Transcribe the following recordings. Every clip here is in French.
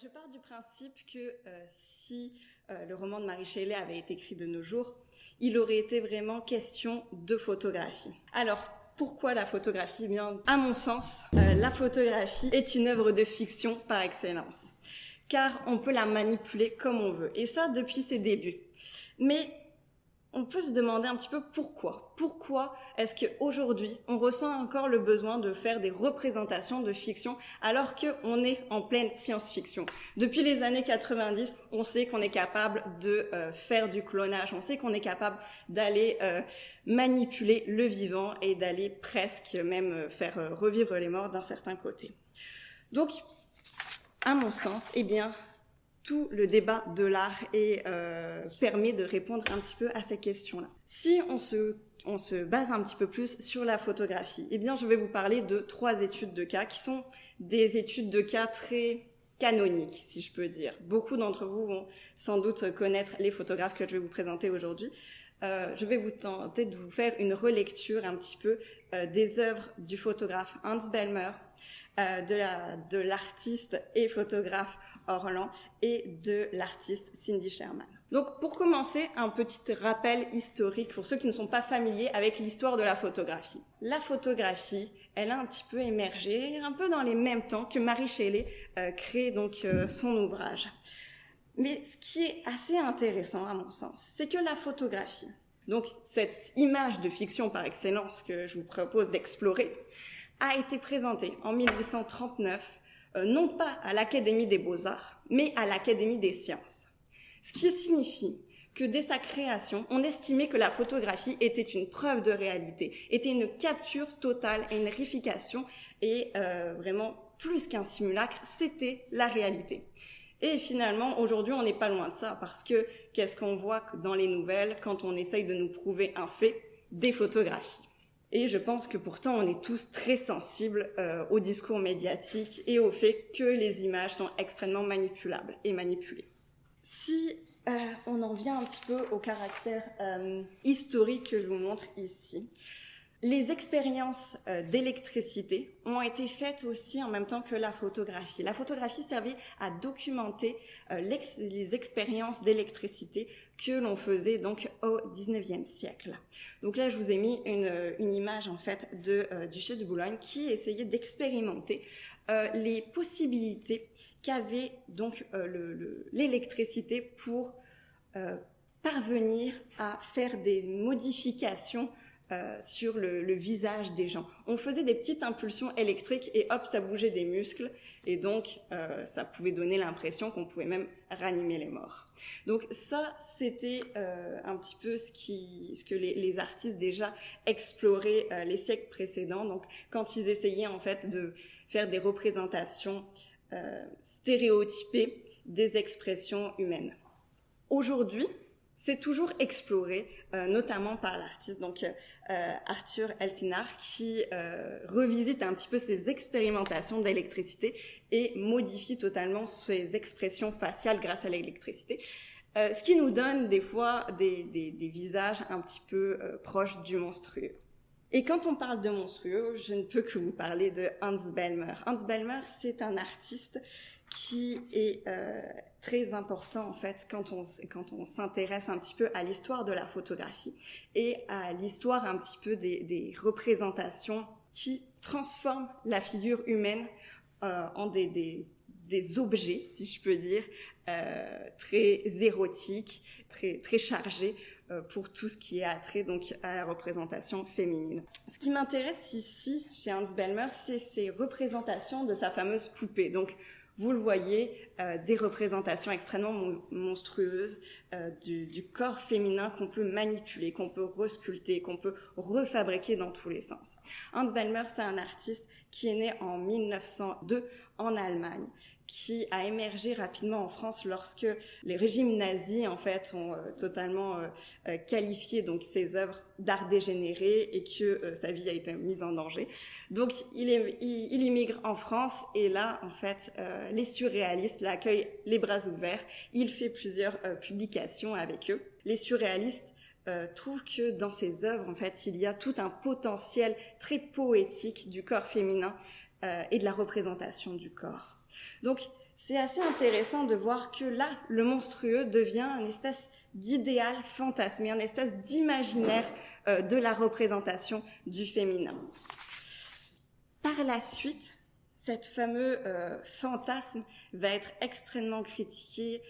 Je pars du principe que si le roman de Mary Shelley avait été écrit de nos jours, il aurait été vraiment question de photographie. Alors, pourquoi la photographie ? Eh bien, à mon sens, la photographie est une œuvre de fiction par excellence, car on peut la manipuler comme on veut, et ça depuis ses débuts. Mais on peut se demander un petit peu pourquoi. Pourquoi est-ce qu'aujourd'hui, on ressent encore le besoin de faire des représentations de fiction alors qu'on est en pleine science-fiction ? Depuis les années 90, on sait qu'on est capable de faire du clonage, on sait qu'on est capable d'aller manipuler le vivant et d'aller presque même faire revivre les morts d'un certain côté. Donc, à mon sens, eh bien, tout le débat de l'art permet de répondre un petit peu à ces questions-là. Si on se base un petit peu plus sur la photographie, eh bien, je vais vous parler de 3 études de cas qui sont des études de cas très canoniques, si je peux dire. Beaucoup d'entre vous vont sans doute connaître les photographes que je vais vous présenter aujourd'hui. Je vais vous tenter de vous faire une relecture un petit peu des œuvres du photographe Hans Bellmer, de l'artiste et photographe Orlan et de l'artiste Cindy Sherman. Donc pour commencer, un petit rappel historique pour ceux qui ne sont pas familiers avec l'histoire de la photographie. La photographie, elle a un petit peu émergé, un peu dans les mêmes temps que Mary Shelley crée donc son ouvrage. Mais ce qui est assez intéressant à mon sens, c'est que la photographie, donc cette image de fiction par excellence que je vous propose d'explorer, a été présentée en 1839, non pas à l'Académie des Beaux-Arts, mais à l'Académie des Sciences. Ce qui signifie que dès sa création, on estimait que la photographie était une preuve de réalité, était une capture totale et une réification, et vraiment plus qu'un simulacre, c'était la réalité. Et finalement, aujourd'hui, on n'est pas loin de ça, parce que qu'est-ce qu'on voit dans les nouvelles quand on essaye de nous prouver un fait ? Des photographies. Et je pense que pourtant, on est tous très sensibles au discours médiatique et au fait que les images sont extrêmement manipulables et manipulées. Si on en vient un petit peu au caractère historique que je vous montre ici, les expériences d'électricité ont été faites aussi en même temps que la photographie. La photographie servait à documenter les expériences d'électricité que l'on faisait donc au 19e siècle. Donc là, je vous ai mis une image en fait de Duché de Boulogne qui essayait d'expérimenter les possibilités qu'avait donc l'électricité pour parvenir à faire des modifications sur le visage des gens. On faisait des petites impulsions électriques et hop, ça bougeait des muscles et donc ça pouvait donner l'impression qu'on pouvait même ranimer les morts. Donc ça, c'était un petit peu ce que les artistes déjà exploraient les siècles précédents. Donc quand ils essayaient en fait de faire des représentations stéréotypées des expressions humaines. Aujourd'hui, c'est toujours exploré, notamment par l'artiste donc Arthur Elsinard, qui revisite un petit peu ses expérimentations d'électricité et modifie totalement ses expressions faciales grâce à l'électricité, ce qui nous donne des fois des visages un petit peu proches du monstrueux. Et quand on parle de monstrueux, je ne peux que vous parler de Hans Bellmer. Hans Bellmer, c'est un artiste qui est très important en fait quand on s'intéresse un petit peu à l'histoire de la photographie et à l'histoire un petit peu des représentations qui transforment la figure humaine en des objets, si je peux dire, très érotiques, très chargés pour tout ce qui est attrait donc à la représentation féminine. Ce qui m'intéresse ici chez Hans Bellmer, c'est ces représentations de sa fameuse poupée. Donc vous le voyez, des représentations extrêmement monstrueuses du corps féminin qu'on peut manipuler, qu'on peut resculpter, qu'on peut refabriquer dans tous les sens. Hans Bellmer, c'est un artiste qui est né en 1902 en Allemagne, qui a émergé rapidement en France lorsque les régimes nazis en fait ont totalement qualifié donc ses œuvres d'art dégénéré et que sa vie a été mise en danger. Donc il immigre en France et là en fait les surréalistes l'accueillent les bras ouverts. Il fait plusieurs publications avec eux. Les surréalistes trouvent que dans ses œuvres en fait il y a tout un potentiel très poétique du corps féminin et de la représentation du corps. Donc c'est assez intéressant de voir que là, le monstrueux devient une espèce d'idéal fantasmé, une espèce d'imaginaire de la représentation du féminin. Par la suite, cet fameux fantasme va être extrêmement critiqué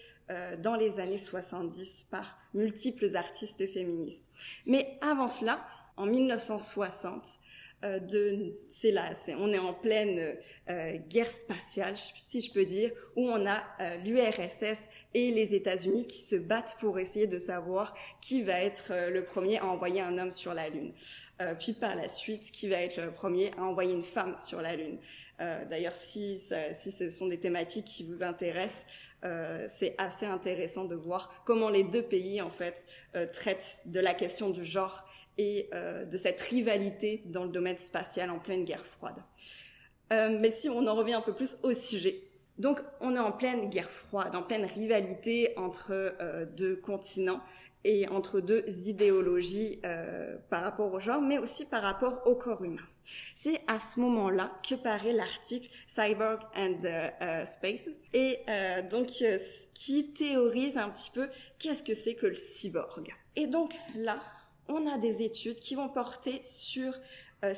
dans les années 70 par multiples artistes féministes. Mais avant cela, en 1960, on est en pleine guerre spatiale, si je peux dire, où on a l'URSS et les États-Unis qui se battent pour essayer de savoir qui va être le premier à envoyer un homme sur la Lune. Puis par la suite, qui va être le premier à envoyer une femme sur la Lune. D'ailleurs, si ce sont des thématiques qui vous intéressent, c'est assez intéressant de voir comment les deux pays en fait traitent de la question du genre et de cette rivalité dans le domaine spatial en pleine guerre froide. Mais si on en revient un peu plus au sujet, donc on est en pleine guerre froide, en pleine rivalité entre deux continents et entre deux idéologies par rapport au genre, mais aussi par rapport au corps humain. C'est à ce moment-là que paraît l'article Cyborg and Spaces, et qui théorise un petit peu qu'est-ce que c'est que le cyborg. Et donc là, on a des études qui vont porter sur à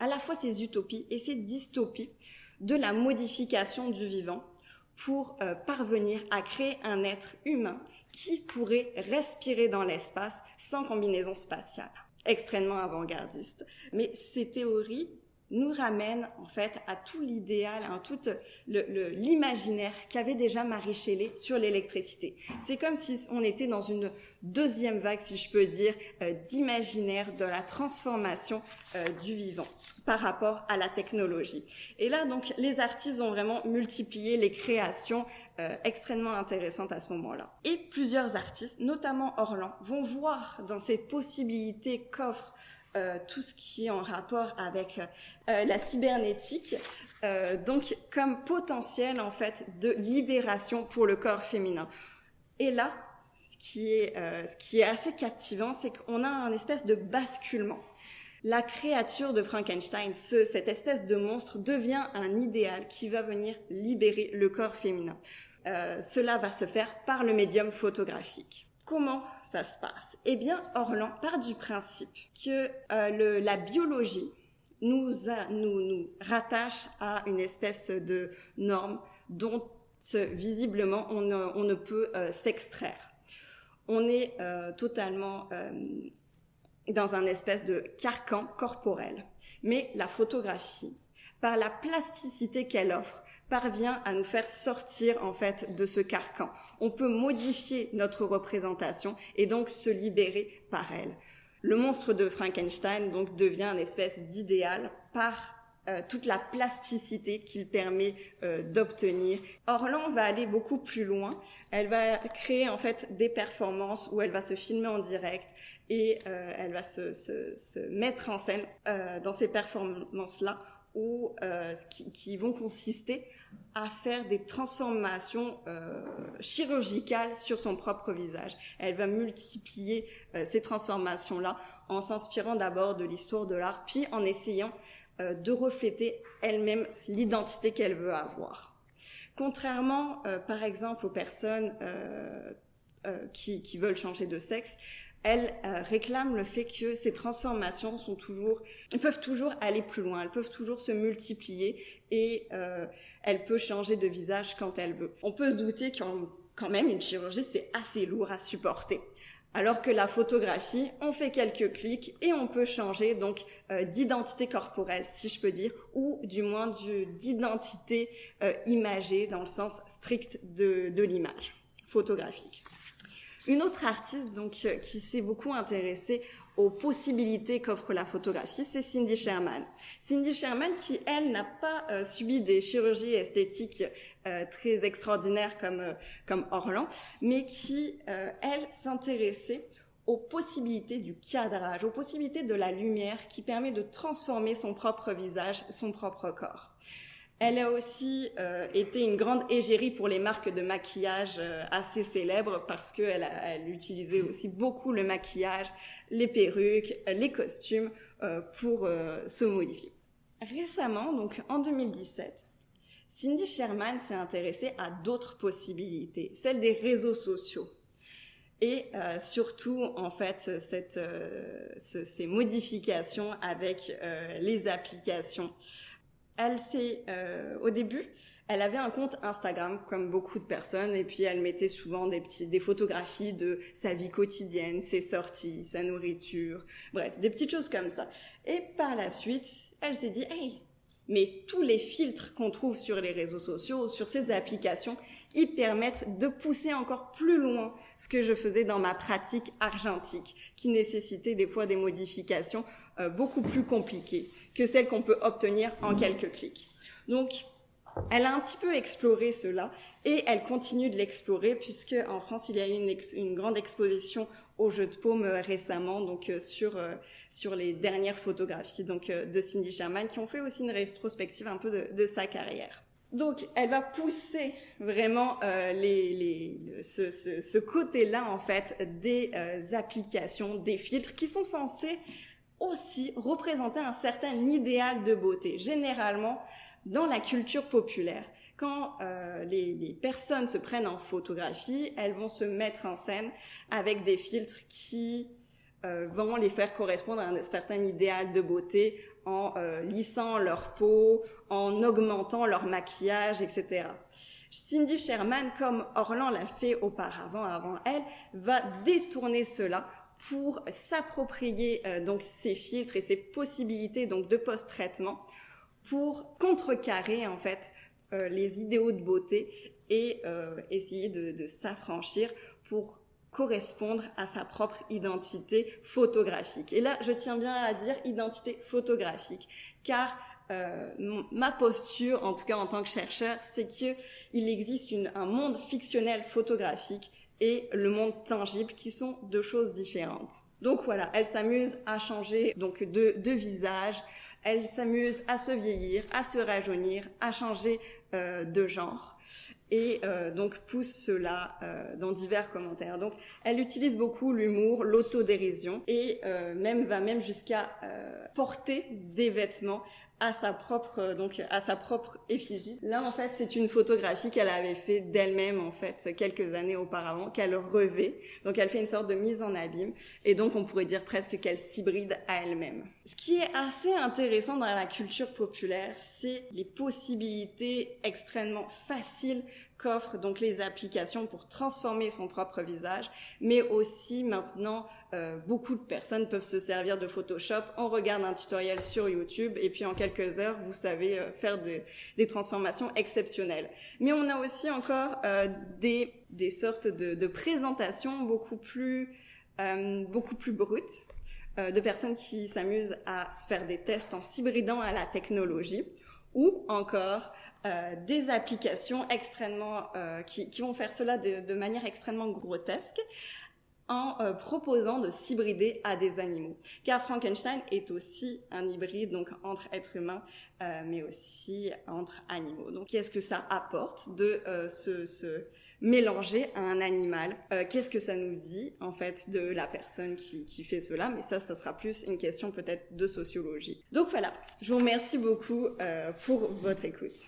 la fois ces utopies et ces dystopies de la modification du vivant pour parvenir à créer un être humain qui pourrait respirer dans l'espace sans combinaison spatiale. Extrêmement avant-gardiste. Mais ces théories nous ramènent en fait à tout l'idéal, à tout l'imaginaire qu'avait déjà Marie Shelley sur l'électricité. C'est comme si on était dans une deuxième vague, si je peux dire, d'imaginaire de la transformation du vivant par rapport à la technologie. Et là, donc, les artistes ont vraiment multiplié les créations extrêmement intéressantes à ce moment-là. Et plusieurs artistes, notamment Orlan, vont voir dans ces possibilités qu'offre tout ce qui est en rapport avec la cybernétique, donc comme potentiel en fait de libération pour le corps féminin. Et là, ce qui est assez captivant, c'est qu'on a un espèce de basculement. La créature de Frankenstein, cette espèce de monstre, devient un idéal qui va venir libérer le corps féminin. Cela va se faire par le médium photographique. Comment ça se passe? Eh bien, Orlan part du principe que la biologie nous rattache à une espèce de norme dont visiblement on ne peut s'extraire. On est totalement dans un espèce de carcan corporel. Mais la photographie, par la plasticité qu'elle offre, parvient à nous faire sortir en fait de ce carcan. On peut modifier notre représentation et donc se libérer par elle. Le monstre de Frankenstein donc devient une espèce d'idéal par toute la plasticité qu'il permet d'obtenir. Orlan va aller beaucoup plus loin. Elle va créer en fait des performances où elle va se filmer en direct et elle va se mettre en scène dans ces performances-là qui vont consister à faire des transformations chirurgicales sur son propre visage. Elle va multiplier ces transformations-là en s'inspirant d'abord de l'histoire de l'art, puis en essayant de refléter elle-même l'identité qu'elle veut avoir. Contrairement, par exemple, aux personnes qui veulent changer de sexe, elle réclame le fait que ces transformations peuvent toujours aller plus loin, elles peuvent toujours se multiplier et elle peut changer de visage quand elle veut. On peut se douter quand même une chirurgie c'est assez lourd à supporter. Alors que la photographie, on fait quelques clics et on peut changer donc d'identité corporelle, si je peux dire, ou du moins d'identité imagée dans le sens strict de l'image photographique. Une autre artiste donc qui s'est beaucoup intéressée aux possibilités qu'offre la photographie, c'est Cindy Sherman. Cindy Sherman qui, elle, n'a pas subi des chirurgies esthétiques très extraordinaires comme Orlan, mais qui, elle, s'intéressait aux possibilités du cadrage, aux possibilités de la lumière qui permet de transformer son propre visage, son propre corps. Elle a aussi été une grande égérie pour les marques de maquillage assez célèbres parce qu'elle utilisait aussi beaucoup le maquillage, les perruques, les costumes pour se modifier. Récemment, donc en 2017, Cindy Sherman s'est intéressée à d'autres possibilités, celles des réseaux sociaux. Et surtout, en fait, ces modifications avec les applications. Au début, elle avait un compte Instagram, comme beaucoup de personnes, et puis elle mettait souvent des photographies de sa vie quotidienne, ses sorties, sa nourriture, bref, des petites choses comme ça. Et par la suite, elle s'est dit, hey, mais tous les filtres qu'on trouve sur les réseaux sociaux, sur ces applications, ils permettent de pousser encore plus loin ce que je faisais dans ma pratique argentique, qui nécessitait des fois des modifications beaucoup plus compliquées que celles qu'on peut obtenir en quelques clics. Donc, elle a un petit peu exploré cela et elle continue de l'explorer puisque en France il y a eu une grande exposition au Jeu de Paume récemment, donc sur les dernières photographies de Cindy Sherman qui ont fait aussi une rétrospective un peu de sa carrière. Donc elle va pousser vraiment ce côté-là en fait des applications, des filtres qui sont censés aussi représenter un certain idéal de beauté. Généralement, dans la culture populaire, quand les personnes se prennent en photographie, elles vont se mettre en scène avec des filtres qui vont les faire correspondre à un certain idéal de beauté en lissant leur peau, en augmentant leur maquillage, etc. Cindy Sherman, comme Orlan l'a fait auparavant, avant elle, va détourner cela pour s'approprier donc ces filtres et ces possibilités donc de post-traitement pour contrecarrer en fait les idéaux de beauté et essayer de s'affranchir pour correspondre à sa propre identité photographique. Et là, je tiens bien à dire identité photographique, car ma posture, en tout cas en tant que chercheur, c'est qu'il existe un monde fictionnel photographique et le monde tangible qui sont deux choses différentes. Donc voilà, elle s'amuse à changer donc de visage, elle s'amuse à se vieillir, à se rajeunir, à changer de genre et donc pousse cela dans divers commentaires. Donc elle utilise beaucoup l'humour, l'autodérision et va même jusqu'à porter des vêtements à sa propre effigie. Là en fait c'est une photographie qu'elle avait fait d'elle-même en fait quelques années auparavant, qu'elle revêt. Donc elle fait une sorte de mise en abîme et donc on pourrait dire presque qu'elle s'hybride à elle-même. Ce qui est assez intéressant dans la culture populaire, c'est les possibilités extrêmement faciles qu'offrent donc les applications pour transformer son propre visage, mais aussi maintenant beaucoup de personnes peuvent se servir de Photoshop. On regarde un tutoriel sur YouTube et puis en quelques heures vous savez faire des transformations exceptionnelles. Mais on a aussi encore des sortes de présentations beaucoup plus brutes, de personnes qui s'amusent à se faire des tests en s'hybridant à la technologie, ou encore des applications extrêmement qui vont faire cela de manière extrêmement grotesque en proposant de s'hybrider à des animaux. Car Frankenstein est aussi un hybride donc entre êtres humains mais aussi entre animaux. Donc qu'est-ce que ça apporte de se mélanger à un animal? Qu'est-ce que ça nous dit en fait de la personne qui fait cela? Mais ça sera plus une question peut-être de sociologie. Donc voilà, je vous remercie beaucoup pour votre écoute.